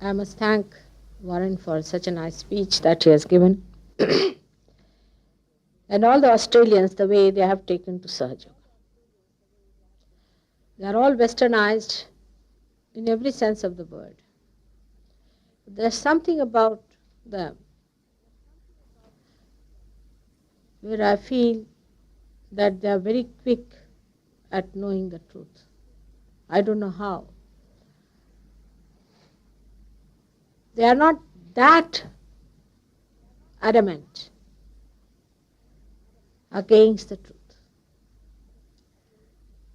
I must thank Warren for such a nice speech that he has given. And all the Australians, the way they have taken to Sahaja Yoga. They are all westernized in every sense of the word. There's something about them where I feel that they are very quick at knowing the truth. I don't know how. They are not that adamant against the truth.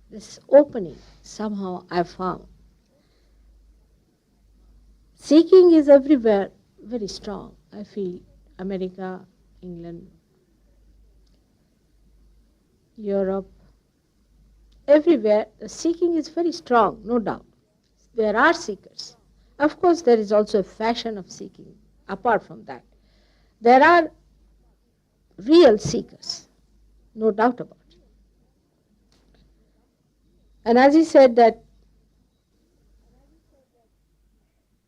This opening, somehow I found. Seeking is everywhere very strong. I feel America, England, Europe, everywhere the seeking is very strong, no doubt. There are seekers. Of course, there is also a fashion of seeking. Apart from that, there are real seekers, no doubt about it. And as he said that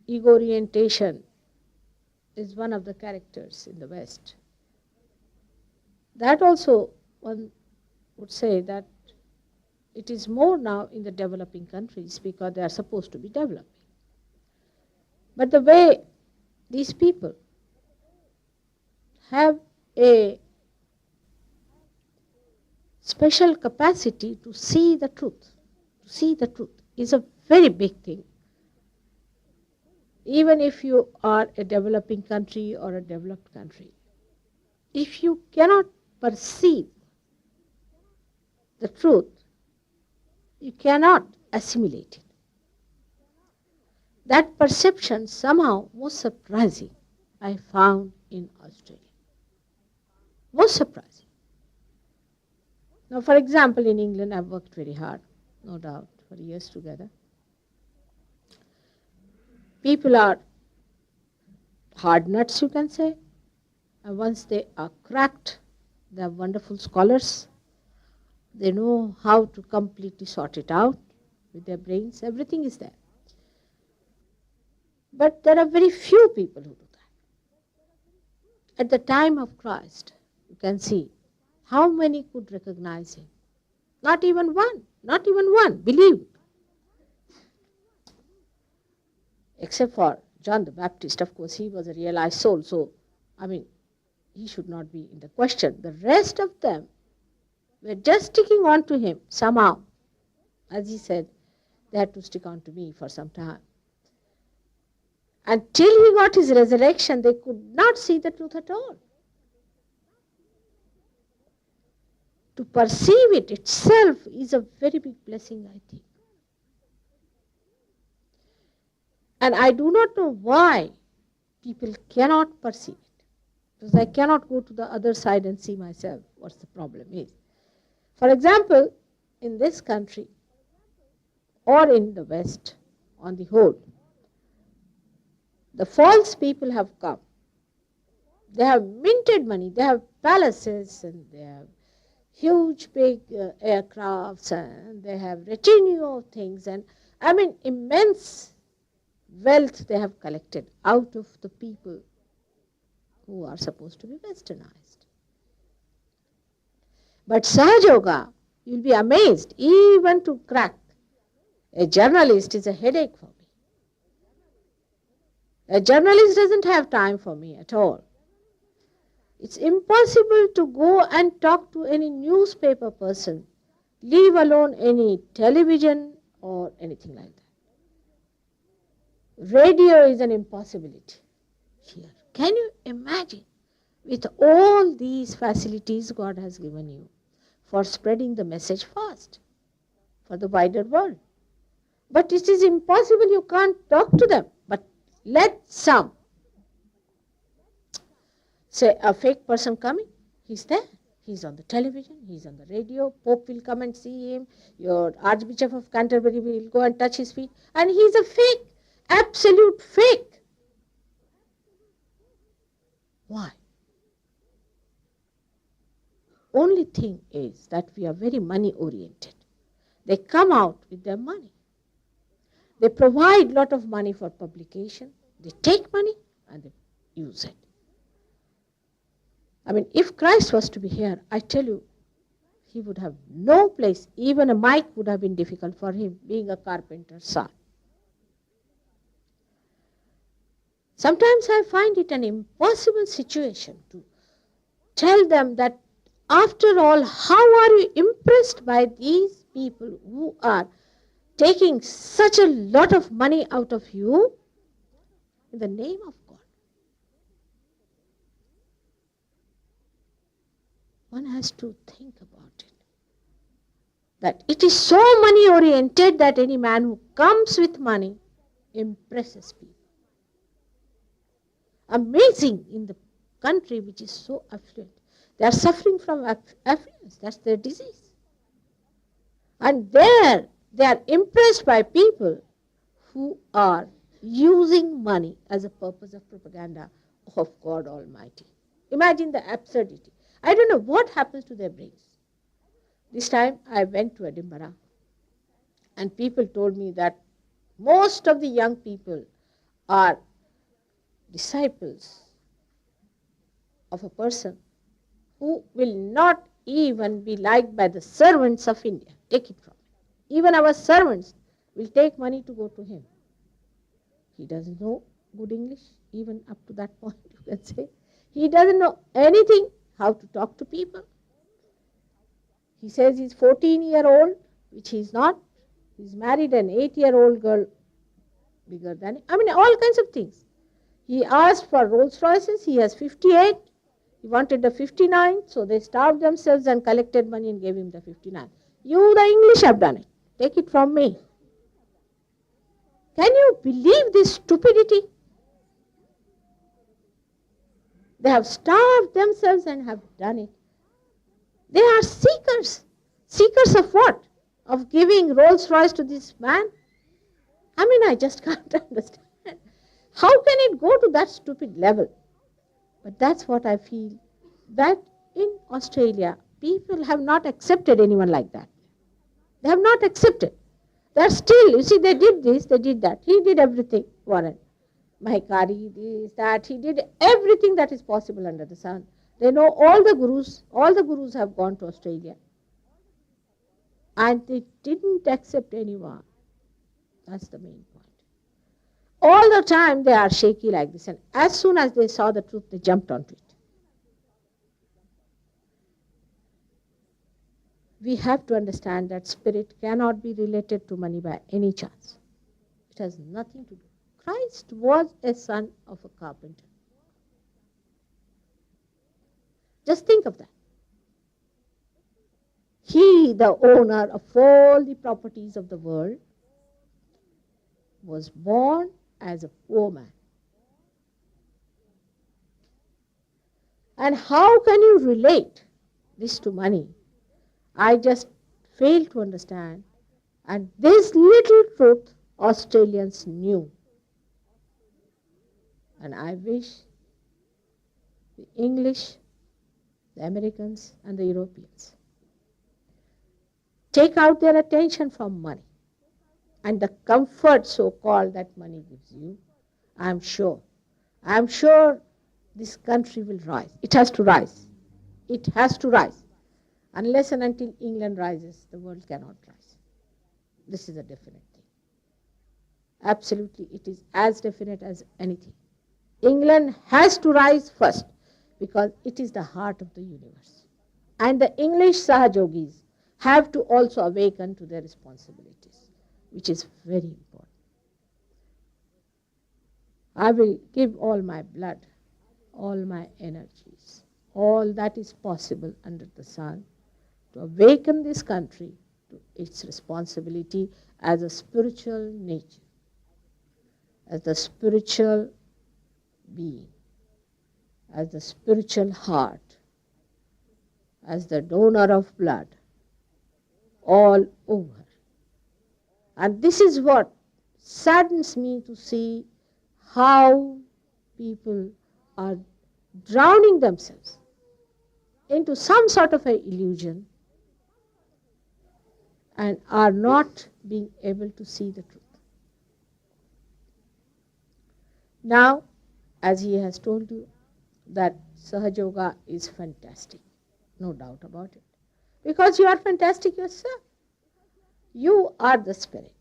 ego orientation is one of the characters in the West. That also, one would say that it is more now in the developing countries because they are supposed to be developing. But the way these people have a special capacity to see the truth is a very big thing. Even if you are a developing country or a developed country, if you cannot perceive the truth, you cannot assimilate it. That perception somehow was surprising, I found in Australia. Most surprising. Now, for example, in England, I've worked very hard, no doubt, for years together. People are hard nuts, you can say. And once they are cracked, they are wonderful scholars. They know how to completely sort it out with their brains. Everything is there. But there are very few people who do that. At the time of Christ, you can see how many could recognize him. Not even one, believe. Except for John the Baptist, of course, he was a realized soul, so, he should not be in the question. The rest of them were just sticking on to him somehow. As he said, they had to stick on to me for some time. Until he got his resurrection, they could not see the truth at all. To perceive it itself is a very big blessing, I think. And I do not know why people cannot perceive it. Because I cannot go to the other side and see myself what the problem is. For example, in this country or in the West on the whole, the false people have come. They have minted money, they have palaces and they have huge big aircrafts and they have retinue of things and immense wealth they have collected out of the people who are supposed to be westernized. But Sahaja Yoga, you'll be amazed, even to crack a journalist is a headache for me. A journalist doesn't have time for me at all. It's impossible to go and talk to any newspaper person, leave alone any television or anything like that. Radio is an impossibility here. Can you imagine, with all these facilities God has given you for spreading the message fast for the wider world? But it is impossible, you can't talk to them. But let some, say a fake person coming, he's there, he's on the television, he's on the radio, Pope will come and see him, your Archbishop of Canterbury will go and touch his feet, and he's a fake, absolute fake. Why? Only thing is that we are very money oriented. They come out with their money. They provide lot of money for publication. They take money and they use it. I mean, if Christ was to be here, I tell you, he would have no place. Even a mic would have been difficult for him, being a carpenter's son. Sometimes I find it an impossible situation to tell them that, after all, how are you impressed by these people who are taking such a lot of money out of you in the name of God? One has to think about it. That it is so money oriented that any man who comes with money impresses people. Amazing in the country which is so affluent. They are suffering from affluence. That's their disease. And there they are impressed by people who are using money as a purpose of propaganda of God Almighty. Imagine the absurdity. I don't know what happens to their brains. This time I went to Edinburgh and people told me that most of the young people are disciples of a person who will not even be liked by the servants of India. Take it from me. Even our servants will take money to go to him. He doesn't know good English, even up to that point, you can say. He doesn't know anything, how to talk to people. He says he's 14-year-old, which he's not. He's married an 8-year-old girl bigger than him. I mean, all kinds of things. He asked for Rolls Royces. He has 58. He wanted the 59, so they starved themselves and collected money and gave him the 59. You, the English, have done it. Take it from me. Can you believe this stupidity? They have starved themselves and have done it. They are seekers. Seekers of what? Of giving Rolls Royce to this man? I mean, I just can't understand. How can it go to that stupid level? But that's what I feel, that in Australia, people have not accepted anyone like that. They have not accepted. They're still, you see, they did this, they did that. He did everything, Warren. Mahikari, this, that. He did everything that is possible under the sun. They know all the gurus have gone to Australia. And they didn't accept anyone. That's the main point. All the time they are shaky like this, and as soon as they saw the truth, they jumped onto it. We have to understand that spirit cannot be related to money by any chance. It has nothing to do. Christ was a son of a carpenter. Just think of that. He, the owner of all the properties of the world, was born as a poor man. And how can you relate this to money? I just fail to understand. And this little truth Australians knew. And I wish the English, the Americans, and the Europeans take out their attention from money and the comfort, so-called, that money gives you. I'm sure this country will rise. It has to rise. It has to rise. Unless and until England rises, the world cannot rise. This is a definite thing. Absolutely, it is as definite as anything. England has to rise first because it is the heart of the universe. And the English Sahaja Yogis have to also awaken to their responsibilities, which is very important. I will give all my blood, all my energies, all that is possible under the sun to awaken this country to its responsibility as a spiritual nature, as the spiritual being, as the spiritual heart, as the donor of blood, all over. And this is what saddens me to see how people are drowning themselves into some sort of an illusion and are not being able to see the truth. Now, as he has told you, that Sahaja Yoga is fantastic, no doubt about it. Because you are fantastic yourself. You are the spirit.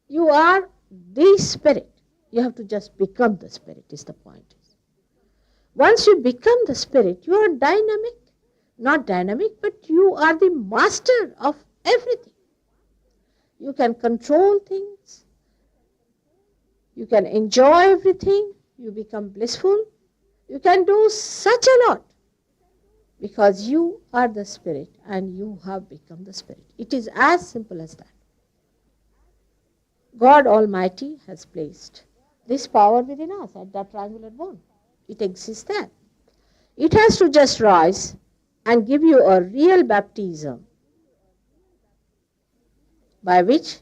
You are the spirit. You have to just become the spirit, is the point. Once you become the spirit, you are dynamic. Not dynamic, but you are the master of everything. You can control things. You can enjoy everything. You become blissful. You can do such a lot because you are the spirit and you have become the spirit. It is as simple as that. God Almighty has placed this power within us at that triangular bone. It exists there. It has to just rise and give you a real baptism by which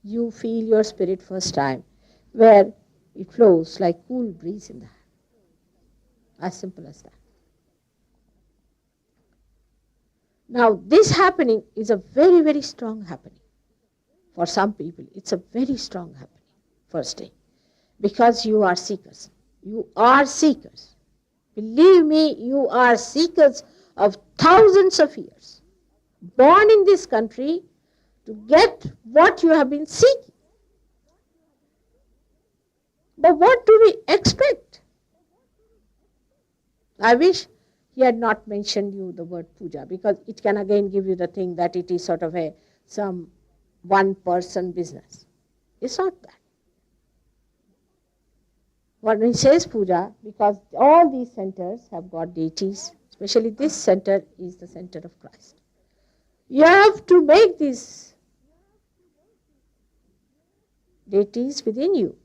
you feel your spirit first time, where it flows like cool breeze in the hand. As simple as that. Now, this happening is a very, very strong happening. For some people, it's a very strong happening, first day, because you are seekers. You are seekers. Believe me, you are seekers of thousands of years, born in this country to get what you have been seeking. But what do we expect? I wish he had not mentioned you the word puja, because it can again give you the thing that it is sort of some one person business. It's not that. When he says puja, because all these centers have got deities, especially this center is the center of Christ. You have to make these deities within you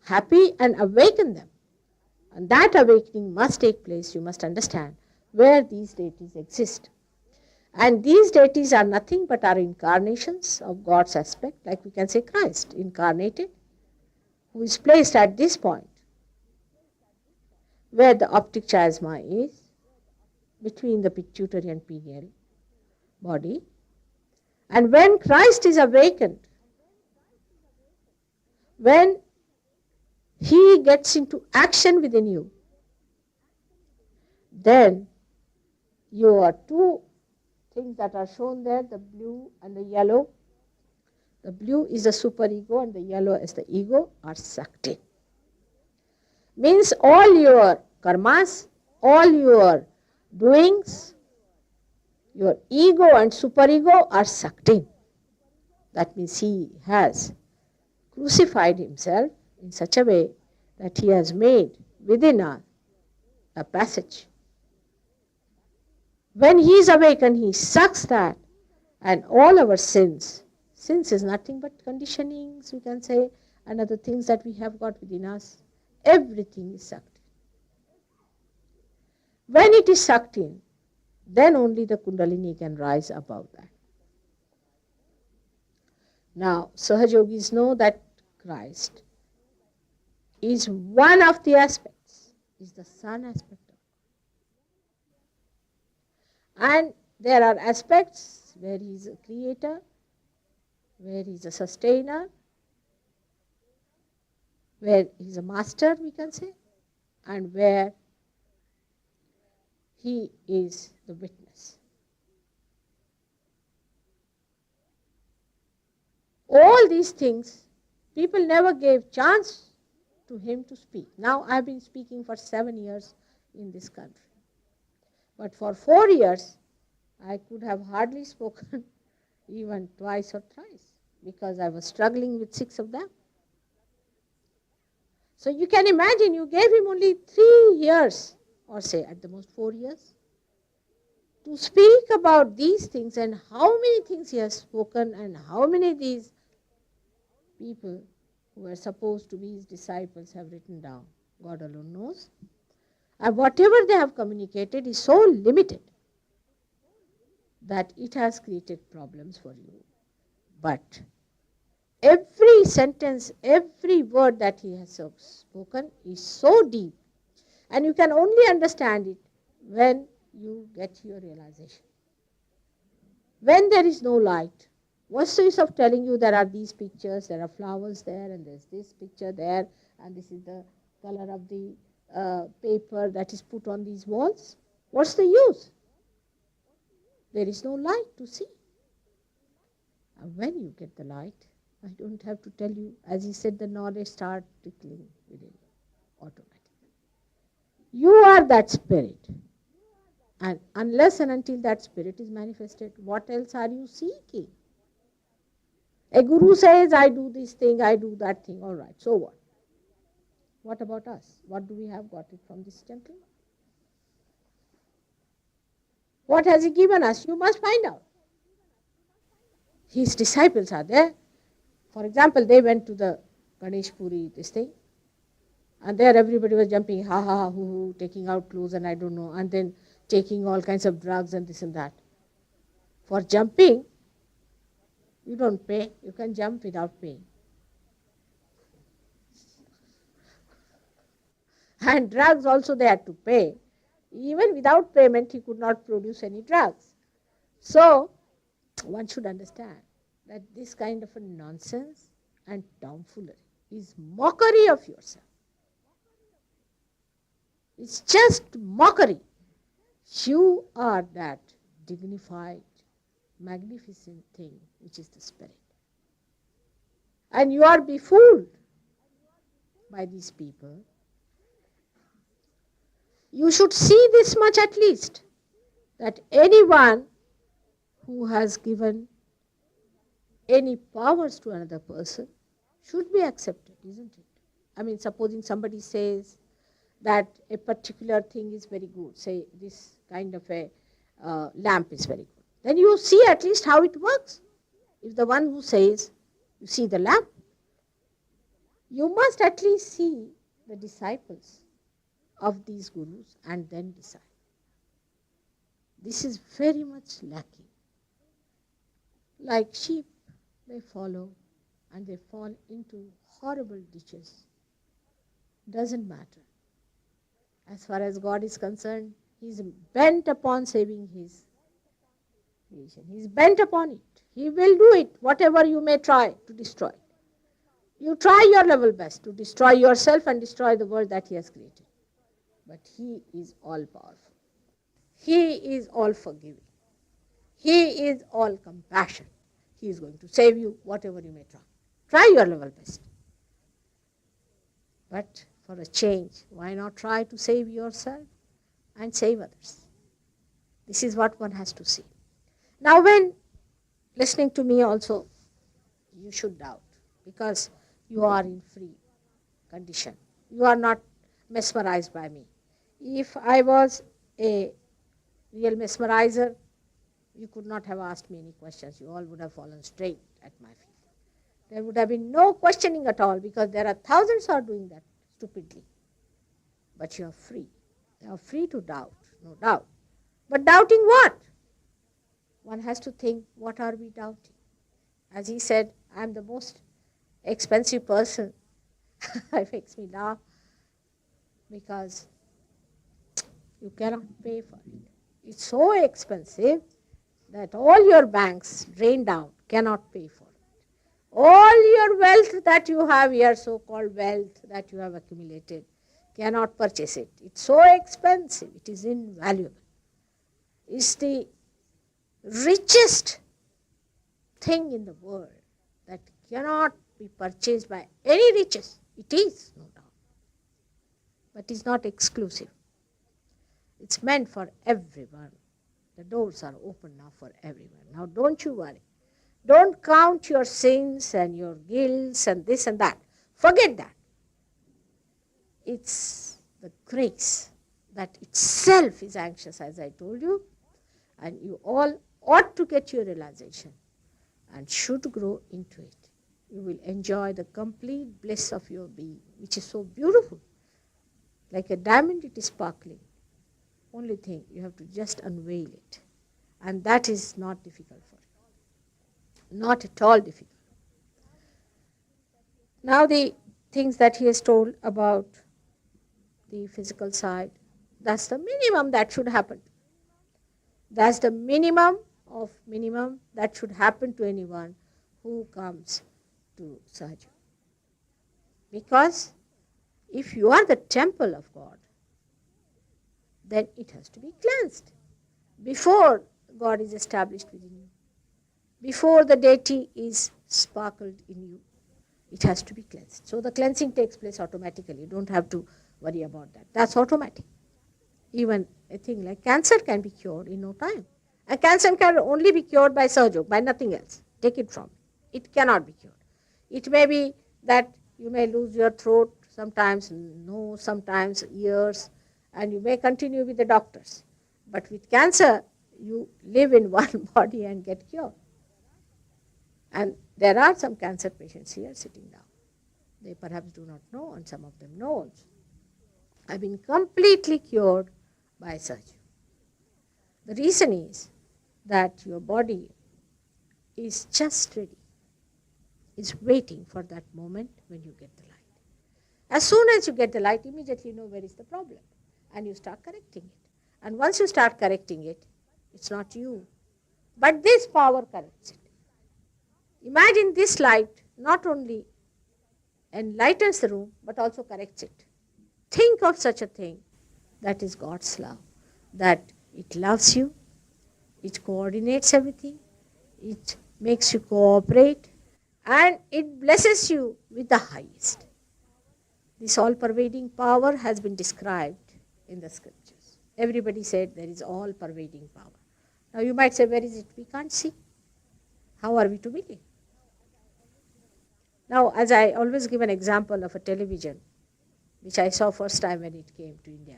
happy and awaken them. And that awakening must take place, you must understand, where these deities exist. And these deities are nothing but are incarnations of God's aspect, like we can say Christ, incarnated, who is placed at this point, where the optic chiasma is, between the pituitary and pineal body. And when Christ is awakened, when he gets into action within you, then your two things that are shown there, the blue and the yellow, the blue is the superego and the yellow is the ego, are sucked in. Means all your karmas, all your doings, your ego and superego are sucked in. That means he has crucified himself in such a way that he has made within us a passage. When he is awakened, he sucks that, and all our sins is nothing but conditionings, we can say, and other things that we have got within us. Everything is sucked in. When it is sucked in, then only the Kundalini can rise above that. Now, Sahaja Yogis know that Christ is one of the aspects, is the sun aspect. And there are aspects where he is a creator, where he is a sustainer, where he is a master, we can say, and where he is the witness. All these things, people never gave chance to him to speak. Now I have been speaking for 7 years in this country. But for 4 years, I could have hardly spoken even twice or thrice, because I was struggling with 6 of them. So you can imagine, you gave him only 3 years, or say at the most 4 years, to speak about these things, and how many things he has spoken, and how many of these people who were supposed to be his disciples have written down. God alone knows. And whatever they have communicated is so limited that it has created problems for you. But every sentence, every word that he has spoken is so deep, and you can only understand it when you get your realization. When there is no light, What's the use of telling you there are these pictures, there are flowers there, and there's this picture there, and this is the color of the paper that is put on these walls? What's the use? There is no light to see. And when you get the light, I don't have to tell you, as he said, the knowledge starts trickling within you automatically. You are that spirit. And unless and until that spirit is manifested, what else are you seeking? A guru says, I do this thing, I do that thing. All right, so what? What about us? What do we have got it from this gentleman? What has he given us? You must find out. His disciples are there. For example, they went to the Ganesh Puri, this thing, and there everybody was jumping, ha ha ha, hoo hoo, taking out clothes and I don't know, and then taking all kinds of drugs and this and that. For jumping, you don't pay. You can jump without paying. And drugs also they had to pay. Even without payment, he could not produce any drugs. So, one should understand that this kind of a nonsense and tomfoolery is mockery of yourself. It's just mockery. You are that dignified, magnificent thing which is the spirit. And you are befooled by these people. You should see this much at least, that anyone who has given any powers to another person should be accepted, isn't it? I mean, supposing somebody says that a particular thing is very good, say this kind of a lamp is very good, then you see at least how it works. If the one who says, you see the lamp, you must at least see the disciples of these gurus and then decide. This is very much lacking. Like sheep, they follow and they fall into horrible ditches. Doesn't matter. As far as God is concerned, He is bent upon saving His creation. He is bent upon it. He will do it, whatever you may try to destroy it. You try your level best to destroy yourself and destroy the world that He has created. But He is all powerful. He is all forgiving. He is all compassion. He is going to save you, whatever you may try. Try your level best. But for a change, why not try to save yourself and save others? This is what one has to see. Now when listening to me also, you should doubt, because you are in free condition. You are not mesmerized by me. If I was a real mesmerizer, you could not have asked me any questions. You all would have fallen straight at my feet. There would have been no questioning at all, because there are thousands who are doing that stupidly. But you are free. You are free to doubt, no doubt. But doubting what? One has to think, what are we doubting? As he said, I am the most expensive person. It makes me laugh, because you cannot pay for it. It's so expensive that all your banks drain down, cannot pay for it. All your wealth that you have here, so-called wealth that you have accumulated, cannot purchase it. It's so expensive, it is invaluable. It's the richest thing in the world that cannot be purchased by any riches. It is, no doubt. But it's not exclusive. It's meant for everyone. The doors are open now for everyone. Now don't you worry. Don't count your sins and your guilts and this and that. Forget that. It's the grace that itself is anxious, as I told you. And you all ought to get your realization and should grow into it. You will enjoy the complete bliss of your being, which is so beautiful. Like a diamond, it is sparkling. Only thing, you have to just unveil it. And that is not difficult for you. Not at all difficult. Now the things that he has told about the physical side, that's the minimum that should happen. That's the minimum of minimum that should happen to anyone who comes to Sahaja. Because if you are the temple of God, then it has to be cleansed before God is established within you. Before the deity is sparkled in you, it has to be cleansed. So the cleansing takes place automatically. You don't have to worry about that. That's automatic. Even a thing like cancer can be cured in no time. And cancer can only be cured by Sahaja, by nothing else. Take it from me. It cannot be cured. It may be that you may lose your throat, sometimes nose, sometimes ears, and you may continue with the doctors. But with cancer, you live in one body and get cured. And there are some cancer patients here sitting down. They perhaps do not know, and some of them know also. I've been completely cured by Sahaja. The reason is that your body is just ready, is waiting for that moment when you get the light. As soon as you get the light, immediately you know where is the problem, and you start correcting it. And once you start correcting it, it's not you, but this power corrects it. Imagine this light not only enlightens the room, but also corrects it. Think of such a thing. That is God's love. That it loves you, it coordinates everything, it makes you cooperate, and it blesses you with the highest. This all-pervading power has been described in the scriptures. Everybody said there is all-pervading power. Now you might say, where is it? We can't see. How are we to believe? Now, as I always give an example of a television, which I saw first time when it came to India,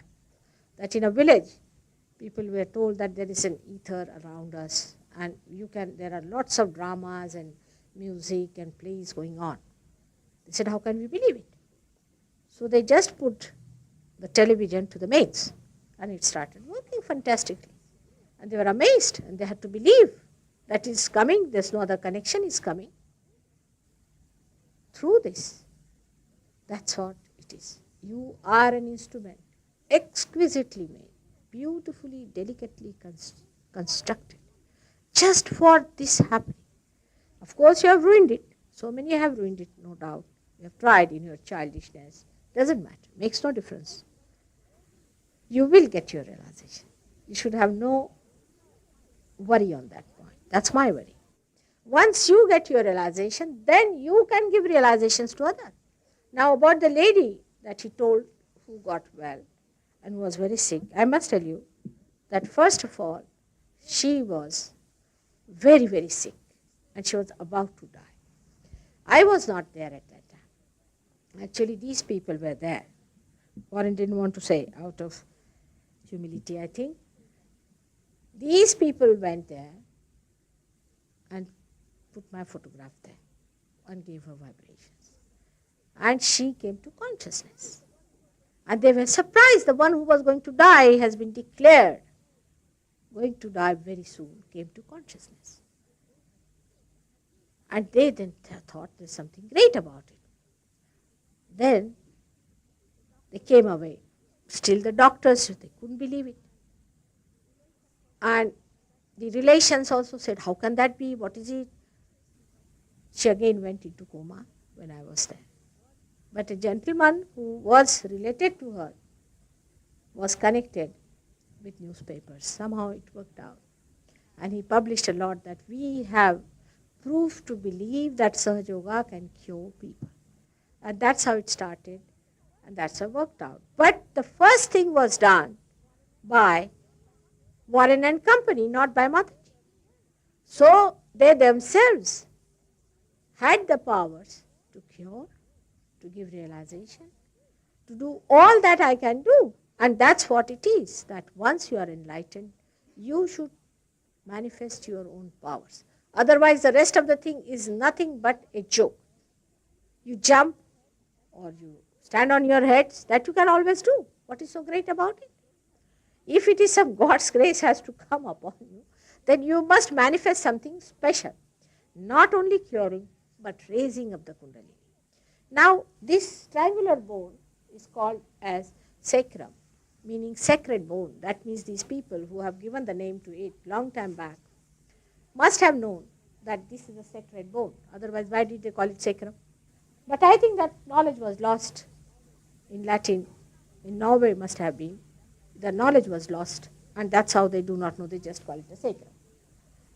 that in a village, people were told that there is an ether around us, and there are lots of dramas and music and plays going on. They said, how can we believe it? So they just put the television to the mains, and it started working fantastically. And they were amazed, and they had to believe that is coming, there's no other connection is coming through this. That's what it is. You are an instrument, exquisitely made, beautifully, delicately constructed, just for this happening. Of course, you have ruined it. So many have ruined it, no doubt. You have tried in your childishness. Doesn't matter. Makes no difference. You will get your realization. You should have no worry on that point. That's my worry. Once you get your realization, then you can give realizations to others. Now about the lady that he told who got well and was very sick, I must tell you that first of all, she was very, very sick and she was about to die. I was not there at that time. Actually, these people were there. Warren didn't want to say, out of humility, I think. These people went there and put my photograph there and gave her vibrations. And she came to consciousness. And they were surprised. The one who was going to die has been declared going to die very soon, came to consciousness. And they then thought there's something great about it. Then they came away. Still the doctors, they couldn't believe it. And the relations also said, how can that be? What is it? She again went into coma when I was there. But a gentleman who was related to her was connected with newspapers. Somehow it worked out. And he published a lot that we have proof to believe that Sahaja Yoga can cure people. And that's how it started. And that's how it worked out. But the first thing was done by Warren and Company, not by Mataji. So they themselves had the powers to cure, to give realization, to do all that I can do. And that's what it is, that once you are enlightened, you should manifest your own powers. Otherwise, the rest of the thing is nothing but a joke. You jump or you stand on your heads, that you can always do. What is so great about it? If it is some God's grace has to come upon you, then you must manifest something special. Not only curing, but raising of the Kundalini. Now, this triangular bone is called as sacrum, meaning sacred bone. That means these people who have given the name to it long time back must have known that this is a sacred bone. Otherwise, why did they call it sacrum? But I think that knowledge was lost in Latin. In Norway must have been. The knowledge was lost. And that's how they do not know. They just call it a sacrum.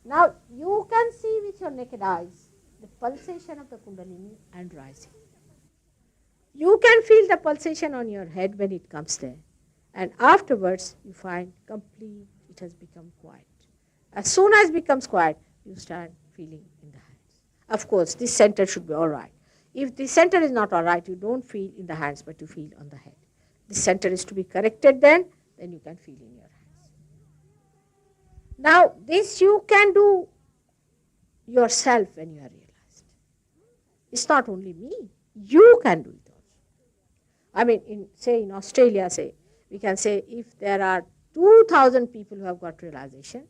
Now, you can see with your naked eyes the pulsation of the Kundalini and rising. You can feel the pulsation on your head when it comes there. And afterwards, you find complete, it has become quiet. As soon as it becomes quiet, you start feeling in the hands. Of course, this center should be all right. If the center is not all right, you don't feel in the hands, but you feel on the head. The center is to be corrected then you can feel in your hands. Now, this you can do yourself when you are realized. It's not only me. You can do it also. I mean, in Australia, we can say if there are 2,000 people who have got realization,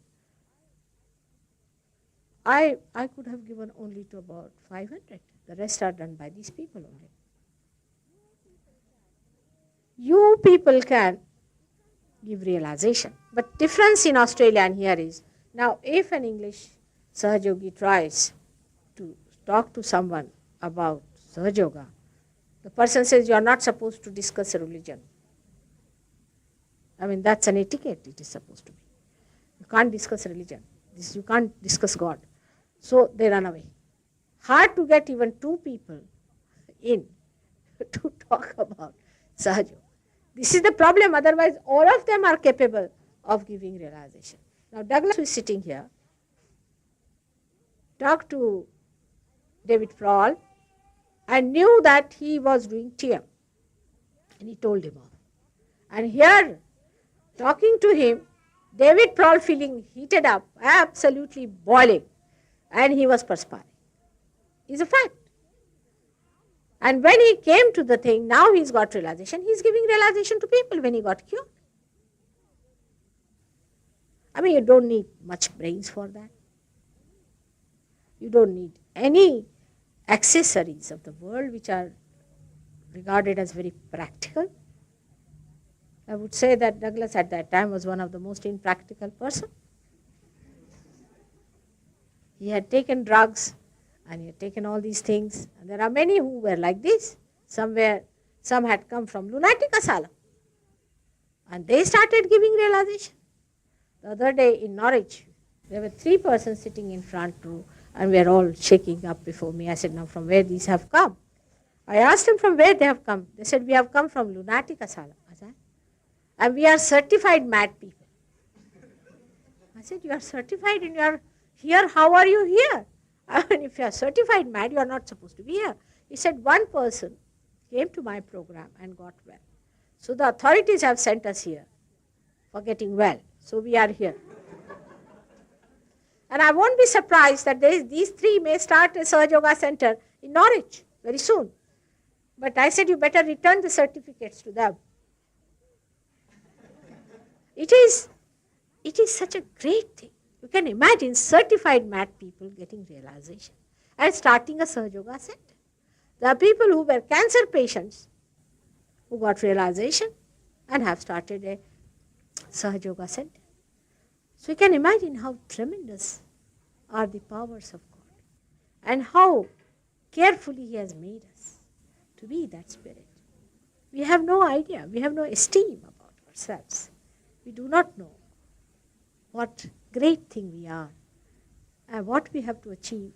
I could have given only to about 500. The rest are done by these people only. You people can give realization. But difference in Australia and here is, now if an English Sahaja Yogi tries to talk to someone about Sahaja Yoga, the person says you are not supposed to discuss religion. I mean, that's an etiquette it is supposed to be. You can't discuss religion. You can't discuss God. So they run away. Hard to get even 2 people in to talk about Sahaja Yoga. This is the problem. Otherwise, all of them are capable of giving realization. Now, Douglas, who is sitting here, talked to David Prohl and knew that he was doing TM. And he told him off. And here, talking to him, David Prohl feeling heated up, absolutely boiling. And he was perspiring. It's a fact. And when he came to the thing, now he's got realization. He's giving realization to people when he got cured. I mean, you don't need much brains for that. You don't need any accessories of the world which are regarded as very practical. I would say that Douglas at that time was one of the most impractical person. He had taken drugs and he had taken all these things. And there are many who were like this. Some had come from lunatic asylum. And they started giving realization. The other day in Norwich, there were 3 persons sitting in front row and we were all shaking up before me. I said, now from where these have come? I asked them from where they have come. They said, we have come from lunatic asylum. I said, and we are certified mad people. I said, you are certified and you are here. How are you here? I mean, if you are certified mad, you are not supposed to be here. He said, one person came to my program and got well. So the authorities have sent us here for getting well. So we are here. And I won't be surprised that these 3 may start a Sahaja Yoga center in Norwich very soon. But I said, you better return the certificates to them. It is such a great thing. You can imagine certified mad people getting realization and starting a Sahaja Yoga center. There are people who were cancer patients who got realization and have started a Sahaja Yoga center. So you can imagine how tremendous are the powers of God and how carefully He has made us to be that spirit. We have no idea, we have no esteem about ourselves. We do not know what great thing we are and what we have to achieve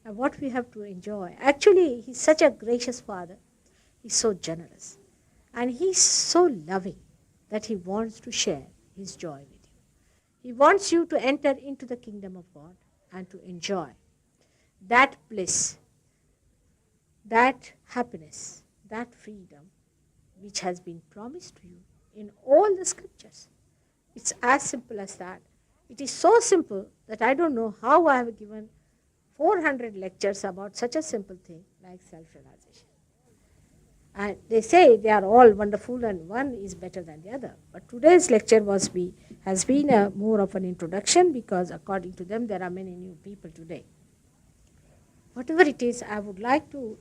and what we have to enjoy. Actually, He's such a gracious Father. He's so generous. And He's so loving that He wants to share His joy with you. He wants you to enter into the kingdom of God and to enjoy that bliss, that happiness, that freedom which has been promised to you in all the scriptures. It's as simple as that. It is so simple that I don't know how I have given 400 lectures about such a simple thing like self-realization. And they say they are all wonderful and one is better than the other. But today's lecture has been more of an introduction because according to them there are many new people today. Whatever it is, I would like to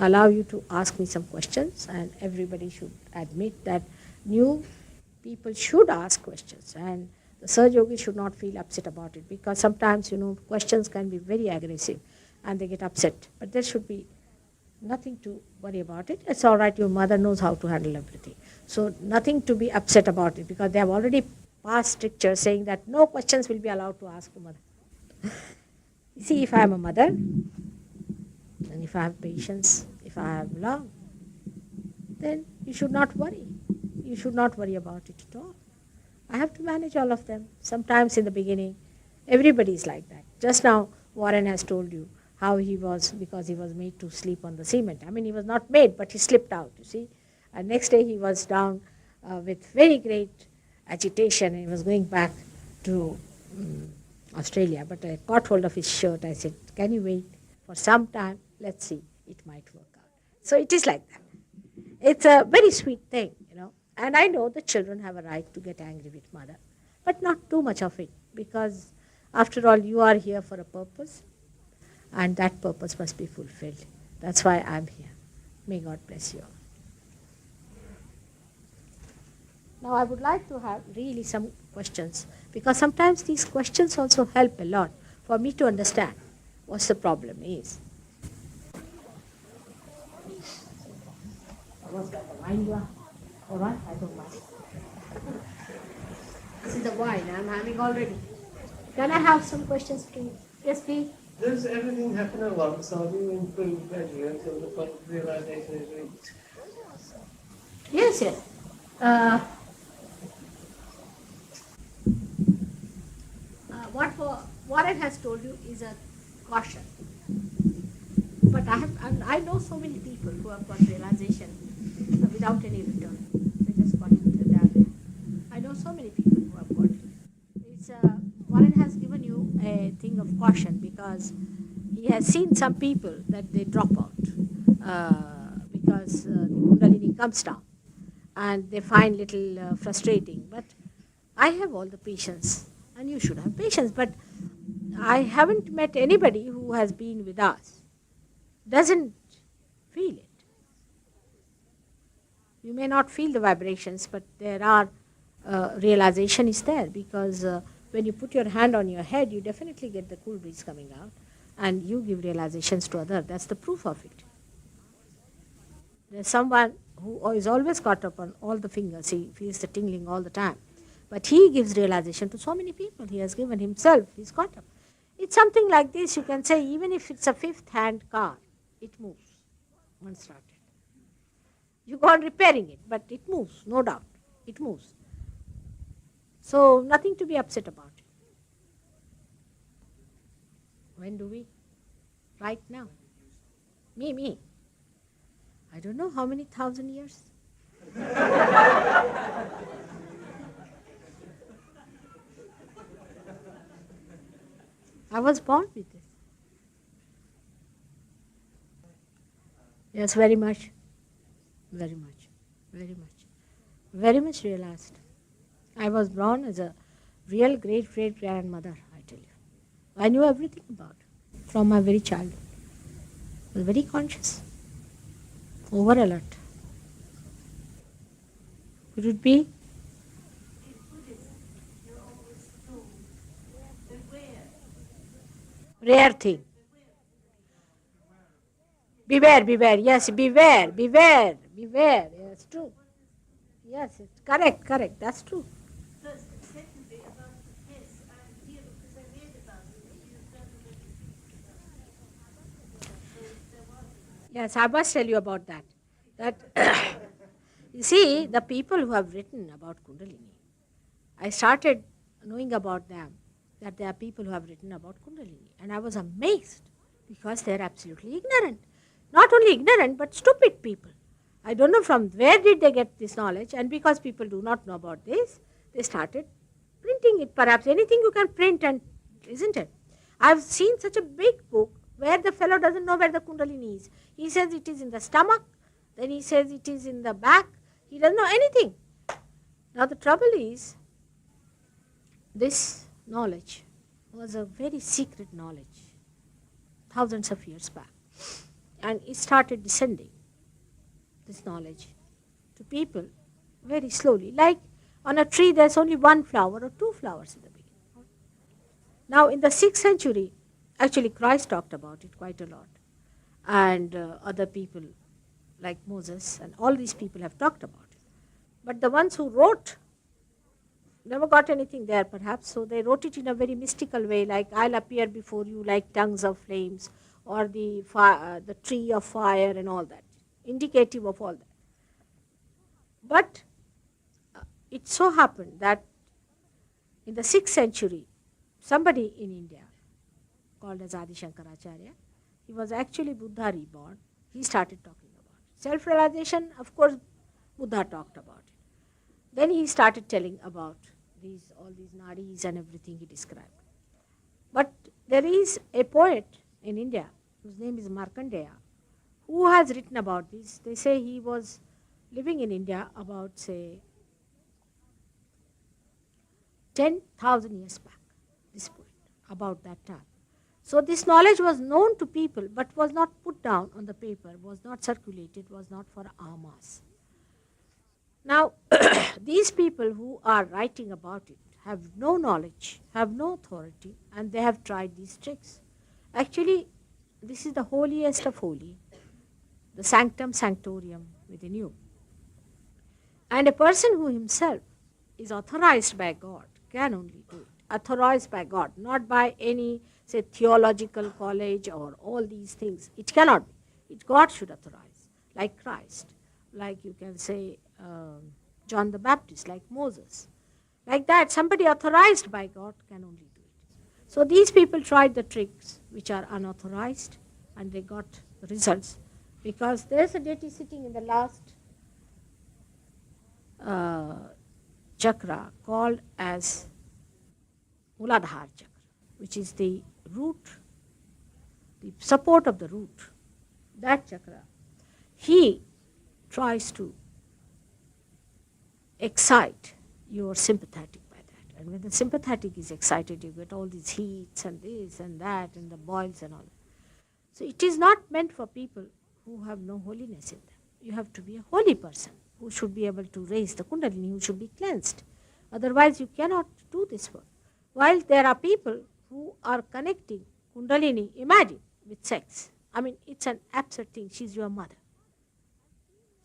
allow you to ask me some questions, and everybody should admit that new people should ask questions. And The Sahaja Yogi should not feel upset about it, because sometimes, questions can be very aggressive and they get upset. But there should be nothing to worry about it. It's all right, your mother knows how to handle everything. So nothing to be upset about it, because they have already passed strictures saying that no questions will be allowed to ask the mother. You see, if I am a mother, and if I have patience, if I have love, then you should not worry. You should not worry about it at all. I have to manage all of them. Sometimes in the beginning, everybody is like that. Just now, Warren has told you how he was, because he was made to sleep on the cement. I mean, he was not made, but he slipped out, you see. And next day he was down with very great agitation, and he was going back to Australia. But I caught hold of his shirt. I said, can you wait for some time? Let's see. It might work out. So it is like that. It's a very sweet thing, And I know the children have a right to get angry with mother, but not too much of it, because after all, you are here for a purpose, and that purpose must be fulfilled. That's why I'm here. May God bless you all. Now I would like to have really some questions, because sometimes these questions also help a lot for me to understand what the problem is. All right, I don't mind. This is the wine I'm having already. Can I have some questions, please? Yes, please. Does everything happen at once, or do you improve gradually until the point of realization is reached? Yes, yes. What it has told you is a caution. But I know so many people who have got realization without any return. They just got it there. I know so many people who have got it. It's Warren has given you a thing of caution, because he has seen some people that they drop out because the Kundalini comes down, and they find little frustrating. But I have all the patience, and you should have patience. But I haven't met anybody who has been with us doesn't feel it. You may not feel the vibrations, but there are realization is there, because when you put your hand on your head, you definitely get the cool breeze coming out, and you give realizations to others. That's the proof of it. There's someone who is always caught up on all the fingers. He feels the tingling all the time. But he gives realization to so many people. He has given himself. He's caught up. It's something like this. You can say, even if it's a fifth-hand car, it moves once started. You go on repairing it, but it moves, no doubt. It moves. So nothing to be upset about. When do we? Right now. Me. I don't know how many thousand years. I was born with this. Yes, very much. Very much. Very much. Very much realized. I was born as a real great-great-grandmother, I tell you. I knew everything about it from my very childhood. I was very conscious. Over alert. Could it be? Rare thing. Beware. Yes, beware. Yes, true. Yes, it's correct. That's true. Yes, I must tell you about that. That you see, the people who have written about Kundalini, I started knowing about them, that there are people who have written about Kundalini. And I was amazed, because they are absolutely ignorant. Not only ignorant, but stupid people. I don't know from where did they get this knowledge, and because people do not know about this, they started printing it. Perhaps anything you can print, and isn't it? I've seen such a big book where the fellow doesn't know where the Kundalini is. He says it is in the stomach, then he says it is in the back. He doesn't know anything. Now the trouble is, this knowledge was a very secret knowledge, thousands of years back. And it started descending, this knowledge, to people very slowly. Like On a tree, there's only one flower or two flowers in the beginning. Now, in the 6th century, actually Christ talked about it quite a lot. And other people like Moses and all these people have talked about it. But the ones who wrote never got anything there perhaps, so they wrote it in a very mystical way, like I'll appear before you like tongues of flames, or the tree of fire and all that, indicative of all that. But it so happened that in the 6th century, somebody in India called as Adi Shankaracharya, he was actually Buddha reborn. He started talking about it. Self-realization, of course, Buddha talked about it. Then he started telling about all these nadis and everything he described. But there is a poet in India whose name is Markandeya, who has written about this. They say he was living in India about, say, 10,000 years back, this poet, about that time. So this knowledge was known to people, but was not put down on the paper, was not circulated, was not for amas. Now, these people who are writing about it have no knowledge, have no authority, and they have tried these tricks. Actually, this is the holiest of holy, the sanctum sanctorium within you. And a person who himself is authorized by God can only do it. Authorized by God, not by any, say, theological college or all these things. It cannot be. God should authorize, like Christ, like you can say John the Baptist, like Moses. Like that, somebody authorized by God can only do it. So these people tried the tricks which are unauthorized, and they got results, because there's a deity sitting in the last chakra called as Muladhara chakra, which is the root, the support of the root. That chakra, he tries to excite your sympathetic by that. And when the sympathetic is excited, you get all these heats and this and that and the boils and all that. So it is not meant for people who have no holiness in them. You have to be a holy person who should be able to raise the kundalini, who should be cleansed. Otherwise, you cannot do this work. While there are people who are connecting kundalini, imagine, with sex. I mean, it's an absurd thing. She's your mother.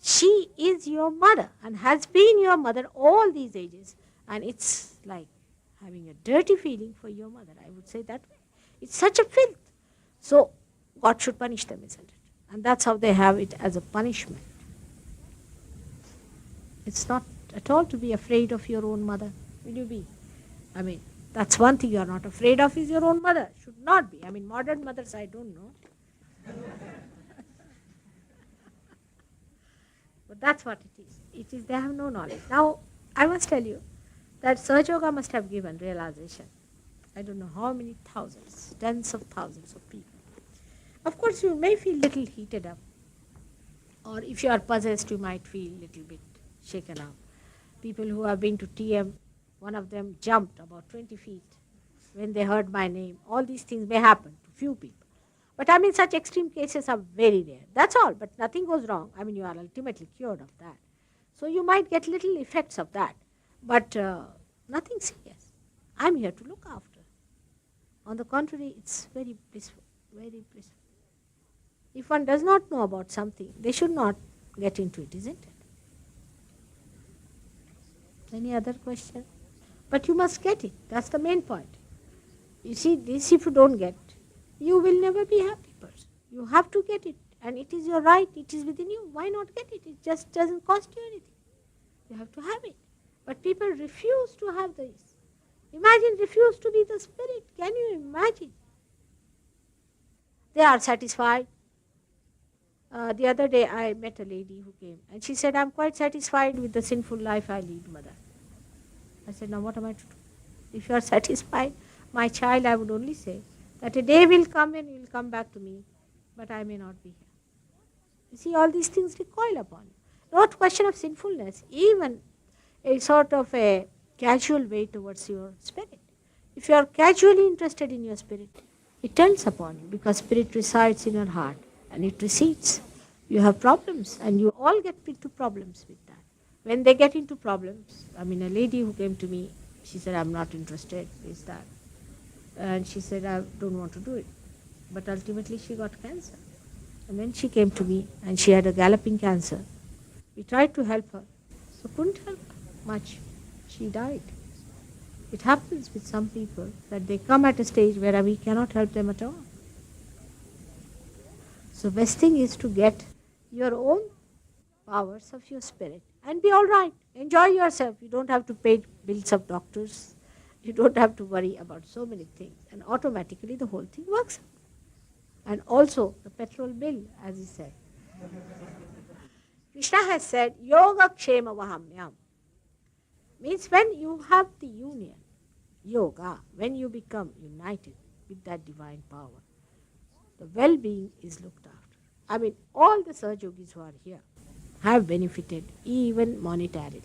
She is your mother and has been your mother all these ages. And it's like having a dirty feeling for your mother, I would say that way. It's such a filth. So God should punish them, isn't it? And that's how they have it, as a punishment. It's not at all to be afraid of your own mother. Will you be? I mean, that's one thing you are not afraid of, is your own mother. Should not be. I mean, modern mothers, I don't know. But that's what it is. It is, they have no knowledge. Now, I must tell you that Sahaja Yoga must have given realization. I don't know how many thousands, tens of thousands of people. Of course, you may feel little heated up. Or if you are possessed, you might feel little bit shaken up. People who have been to TM, one of them jumped about 20 feet when they heard my name. All these things may happen to few people. But I mean, such extreme cases are very rare. That's all, but nothing goes wrong. I mean, you are ultimately cured of that. So you might get little effects of that, but nothing serious. I'm here to look after. On the contrary, it's very blissful, very blissful. If one does not know about something, they should not get into it, isn't it? Any other question? But you must get it. That's the main point. You see, this if you don't get, you will never be a happy person. You have to get it. And it is your right. It is within you. Why not get it? It just doesn't cost you anything. You have to have it. But people refuse to have this. Imagine, refuse to be the spirit. Can you imagine? They are satisfied. The other day I met a lady who came and she said, I'm quite satisfied with the sinful life I lead, mother. I said, now what am I to do? If you are satisfied, my child, I would only say that a day will come and you will come back to me, but I may not be here. You see, all these things recoil upon you. Not question of sinfulness, even a sort of a casual way towards your spirit. If you are casually interested in your spirit, it turns upon you because spirit resides in your heart and it recedes. You have problems and you all get into problems with that. When they get into problems, I mean, a lady who came to me, she said, I'm not interested, is that. And she said, I don't want to do it. But ultimately she got cancer. And when she came to me and she had a galloping cancer, we tried to help her. So couldn't help her much. She died. It happens with some people that they come at a stage where we cannot help them at all. So best thing is to get your own powers of your spirit and be all right. Enjoy yourself. You don't have to pay bills of doctors. You don't have to worry about so many things. And automatically the whole thing works. And also the petrol bill, as he said. Krishna has said, Yoga Kshema Vahamyam. Means when you have the union, yoga, when you become united with that divine power, the well-being is looked after. I mean, all the Sahaja Yogis who are here have benefited even monetarily.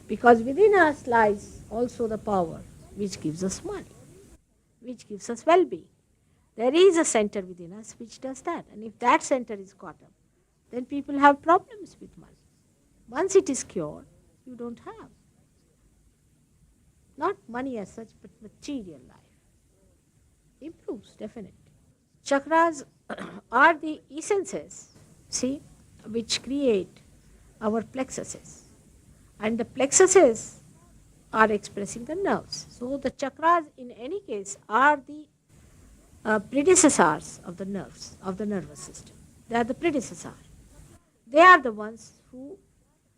Because within us lies also the power which gives us money, which gives us well-being. There is a center within us which does that. And if that center is caught up, then people have problems with money. Once it is cured, you don't have. Not money as such, but material life. Improves, definitely. Chakras are the essences, see, which create our plexuses. And the plexuses are expressing the nerves. So the chakras in any case are the predecessors of the nerves, of the nervous system. They are the predecessors. They are the ones who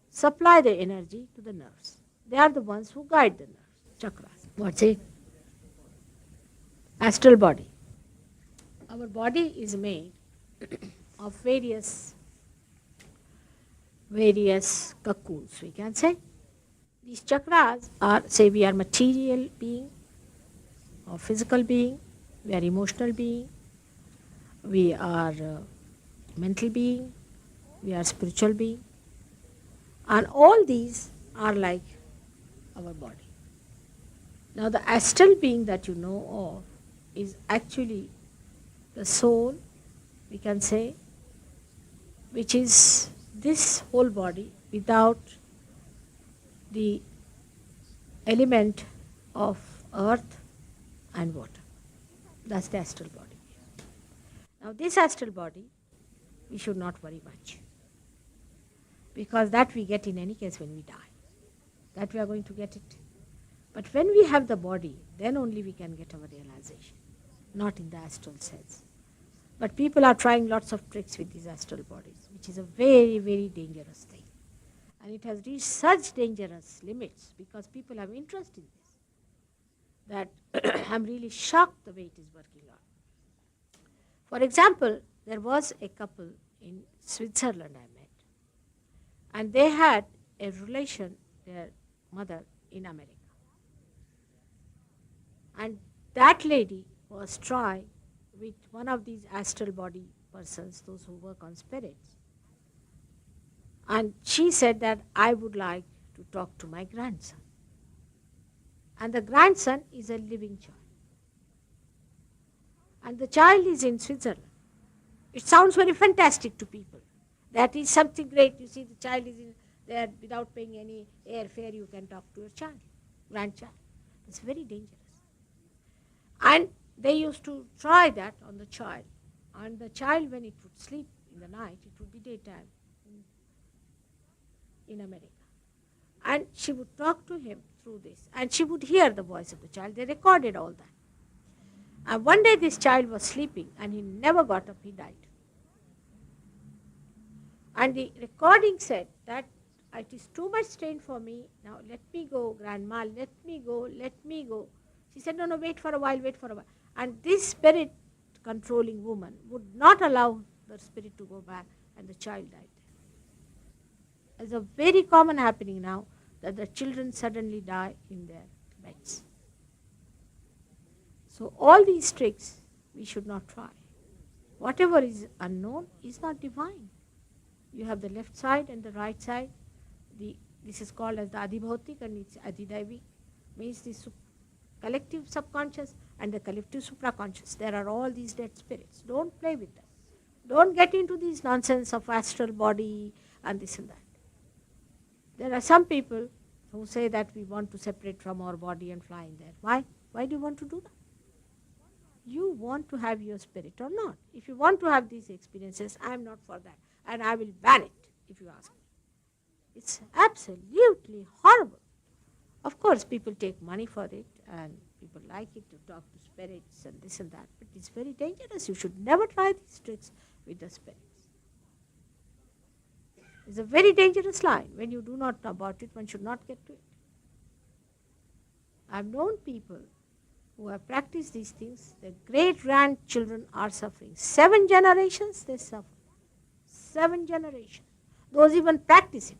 supply the energy to the nerves. They are the ones who guide the nerves, chakras. What's it? Astral body. Our body is made of various cocoons, we can say. These chakras are, say we are material being, or physical being, we are emotional being, we are mental being, we are spiritual being. And all these are like our body. Now the astral being that you know of is actually the soul, we can say, which is this whole body without the element of earth and water. That's the astral body. Now this astral body, we should not worry much. Because that we get in any case when we die. That we are going to get it. But when we have the body, then only we can get our realization. Not in the astral sense. But people are trying lots of tricks with these astral bodies, which is a very, very dangerous thing. And it has reached such dangerous limits because people have interest in this, that I'm really shocked the way it is working on. For example, there was a couple in Switzerland I met, and they had a relation, their mother, in America. And that lady was trying with one of these astral body persons, those who work on spirits. And she said that I would like to talk to my grandson. And the grandson is a living child. And the child is in Switzerland. It sounds very fantastic to people. That is something great. You see, the child is in there without paying any airfare, you can talk to your child, grandchild. It's very dangerous. And they used to try that on the child. And the child, when it would sleep in the night, it would be daytime in America. And she would talk to him through this. And she would hear the voice of the child. They recorded all that. And one day this child was sleeping and he never got up, he died. And the recording said that it is too much strain for me. Now let me go, grandma, let me go, let me go. She said, no, wait for a while, wait for a while. And this spirit controlling woman would not allow the spirit to go back, and the child died. It's a very common happening now that the children suddenly die in their beds. So all these tricks we should not try. Whatever is unknown is not divine. You have the left side and the right side. This is called as the Adhibhautik and it's Adhidaivi. Means the collective subconscious and the collective supraconscious. There are all these dead spirits. Don't play with them. Don't get into these nonsense of astral body and this and that. There are some people who say that we want to separate from our body and fly in there. Why? Why do you want to do that? You want to have your spirit or not. If you want to have these experiences, I am not for that. And I will ban it, if you ask me. It's absolutely horrible. Of course, people take money for it and people like it to talk to spirits and this and that. But it's very dangerous. You should never try these tricks with the spirits. It's a very dangerous line. When you do not know about it, one should not get to it. I've known people who have practiced these things. Their great-grandchildren are suffering. 7 generations they suffer. 7 generations. Those even practice it.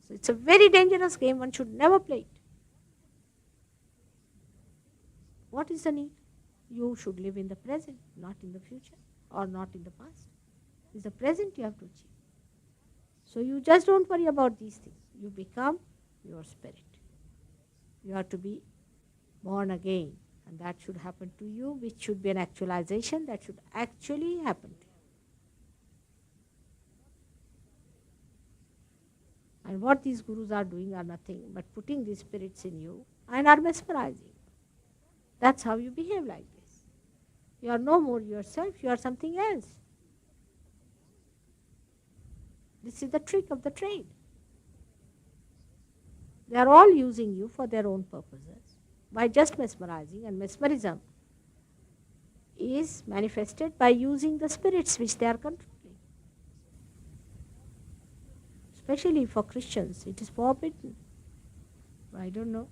So it's a very dangerous game. One should never play it. What is the need? You should live in the present, not in the future or not in the past. It's the present you have to achieve. So you just don't worry about these things. You become your spirit. You have to be born again. And that should happen to you, which should be an actualization that should actually happen to you. And what these gurus are doing are nothing but putting these spirits in you and are mesmerizing. That's how you behave like this. You are no more yourself, you are something else. This is the trick of the trade. They are all using you for their own purposes by just mesmerizing, and mesmerism is manifested by using the spirits which they are controlling. Especially for Christians, it is forbidden. I don't know.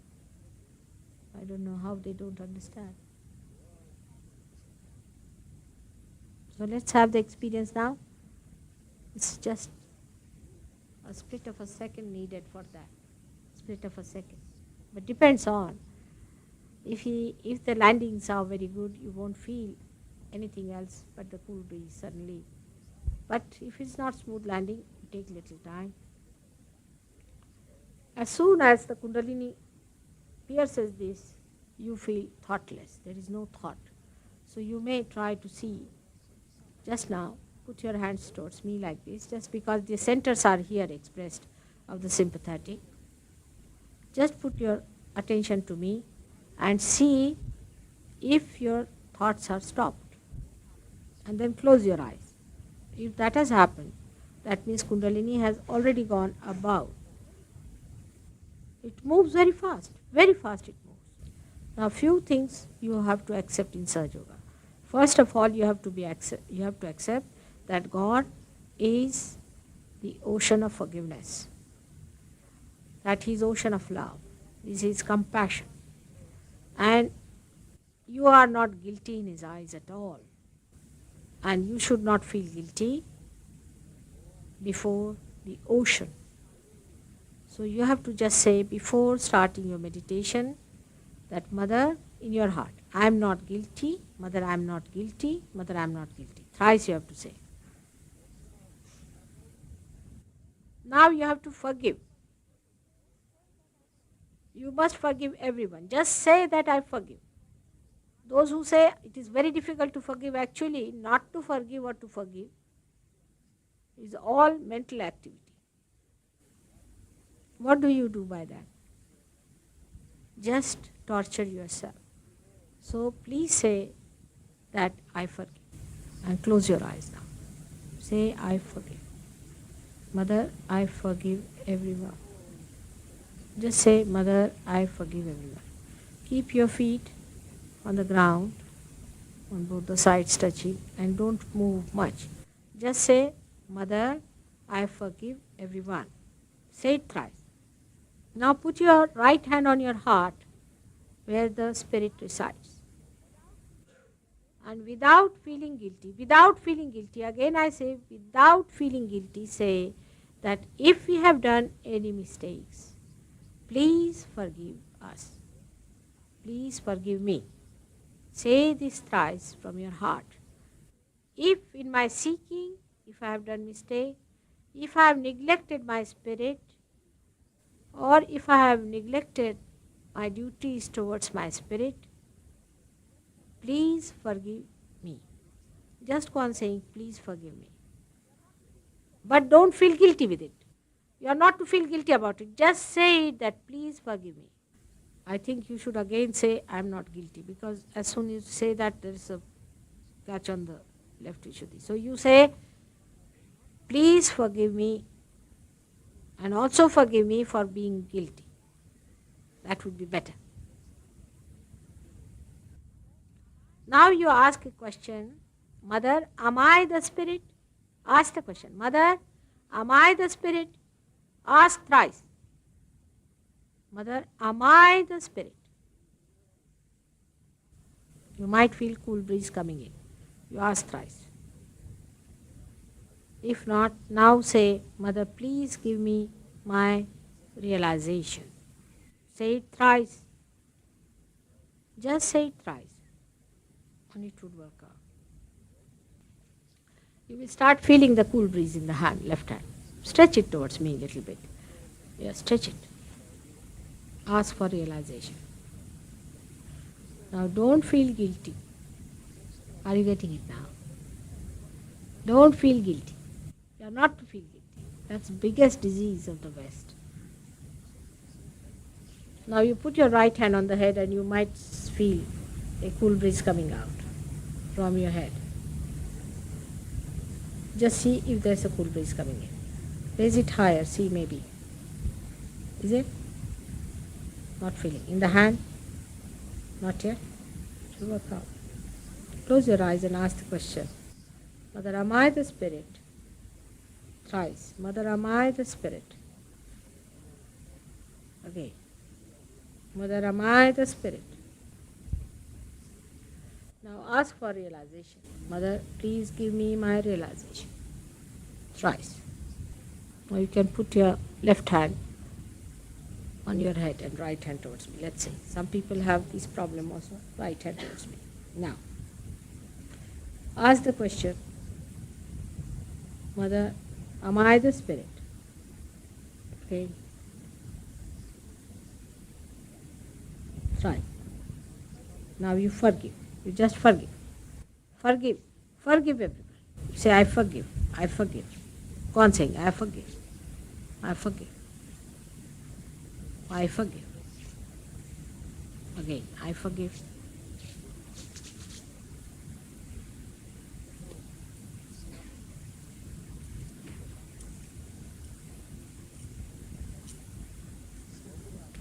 I don't know how they don't understand. So let's have the experience now. It's just a split of a second needed for that. Split of a second. But depends on. If the landings are very good, you won't feel anything else but the cool breeze suddenly. But if it's not smooth landing, it takes little time. As soon as the Kundalini pierces this, you feel thoughtless. There is no thought. So you may try to see. Just now, put your hands towards me like this, just because the centers are here expressed of the sympathetic. Just put your attention to me and see if your thoughts are stopped. And then close your eyes. If that has happened, that means Kundalini has already gone above. It moves very fast it moves. Now few things you have to accept in Sahaja Yoga. First of all, you have to accept that God is the ocean of forgiveness, that He is ocean of love, this is compassion, and you are not guilty in His eyes at all, and you should not feel guilty before the ocean. So you have to just say before starting your meditation that Mother in your heart, I am not guilty, Mother I am not guilty, Mother I am not guilty. Thrice you have to say. Now you have to forgive. You must forgive everyone. Just say that I forgive. Those who say it is very difficult to forgive, actually not to forgive or to forgive is all mental activity. What do you do by that? Just torture yourself. So please say that I forgive. And close your eyes now. Say I forgive. Mother, I forgive everyone. Just say, Mother, I forgive everyone. Keep your feet on the ground, on both the sides touching, and don't move much. Just say, Mother, I forgive everyone. Say it thrice. Now put your right hand on your heart where the spirit resides. And without feeling guilty, again I say, without feeling guilty, say that if we have done any mistakes, please forgive us. Please forgive me. Say this thrice from your heart. If in my seeking, if I have done mistake, if I have neglected my spirit, or if I have neglected my duties towards my spirit, please forgive me. Just go on saying, please forgive me. But don't feel guilty with it. You are not to feel guilty about it. Just say it that, please forgive me. I think you should again say, I am not guilty, because as soon as you say that, there is a catch on the left Vishuddhi. So you say, please forgive me, and also forgive me for being guilty. That would be better. Now you ask a question, Mother, am I the spirit? Ask the question, Mother, am I the spirit? Ask thrice. Mother, am I the spirit? You might feel cool breeze coming in. You ask thrice. If not, now say, Mother, please give me my realization. Say it thrice. Just say it thrice. And it would work out. You will start feeling the cool breeze in the hand, left hand. Stretch it towards me a little bit. Yeah, stretch it. Ask for realization. Now don't feel guilty. Are you getting it now? Don't feel guilty. You are not to feel guilty. That's the biggest disease of the West. Now you put your right hand on the head and you might feel a cool breeze coming out from your head. Just see if there's a cool breeze coming in. Raise it higher, see maybe. Is it? Not feeling. In the hand? Not yet? It will work out. Close your eyes and ask the question. Mother, am I the spirit? Thrice. Mother, am I the spirit? Again. Mother, am I the spirit? Now ask for realization. Mother, please give me my realization. Thrice. Now you can put your left hand on your head and right hand towards me. Let's say some people have this problem also. Right hand towards me. Now, ask the question, Mother, am I the spirit? Okay. Try. Now you forgive. You just forgive. Forgive. Forgive everyone. You say, I forgive. I forgive. Go on saying, I forgive. I forgive. I forgive. Again, I forgive.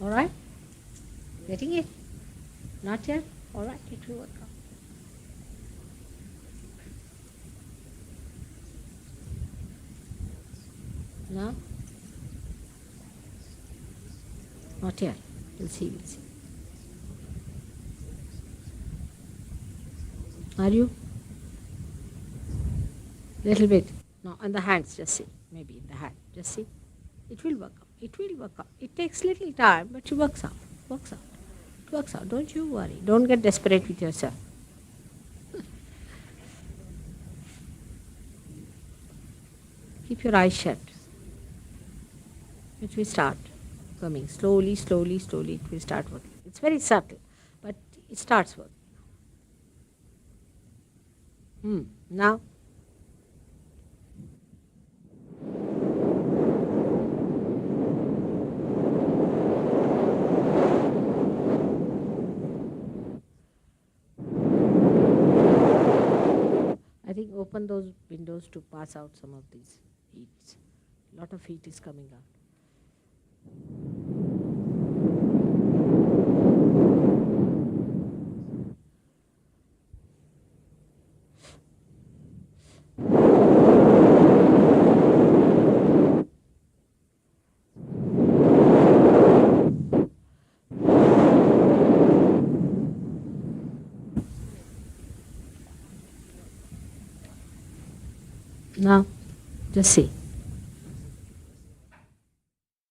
All right? Getting it? Not yet? All right, it will work out. Now? Not yet. We'll see, we'll see. Are you? Little bit. No, on the hands, just see. Maybe in the hand. Just see. It will work out. It will work out. It takes little time, but it works out. Works out. It works out. Don't you worry. Don't get desperate with yourself. Keep your eyes shut. It will start coming. Slowly, slowly, slowly it will start working. It's very subtle, but it starts working. Now? I think open those windows to pass out some of these heats. A lot of heat is coming out. Now, just see.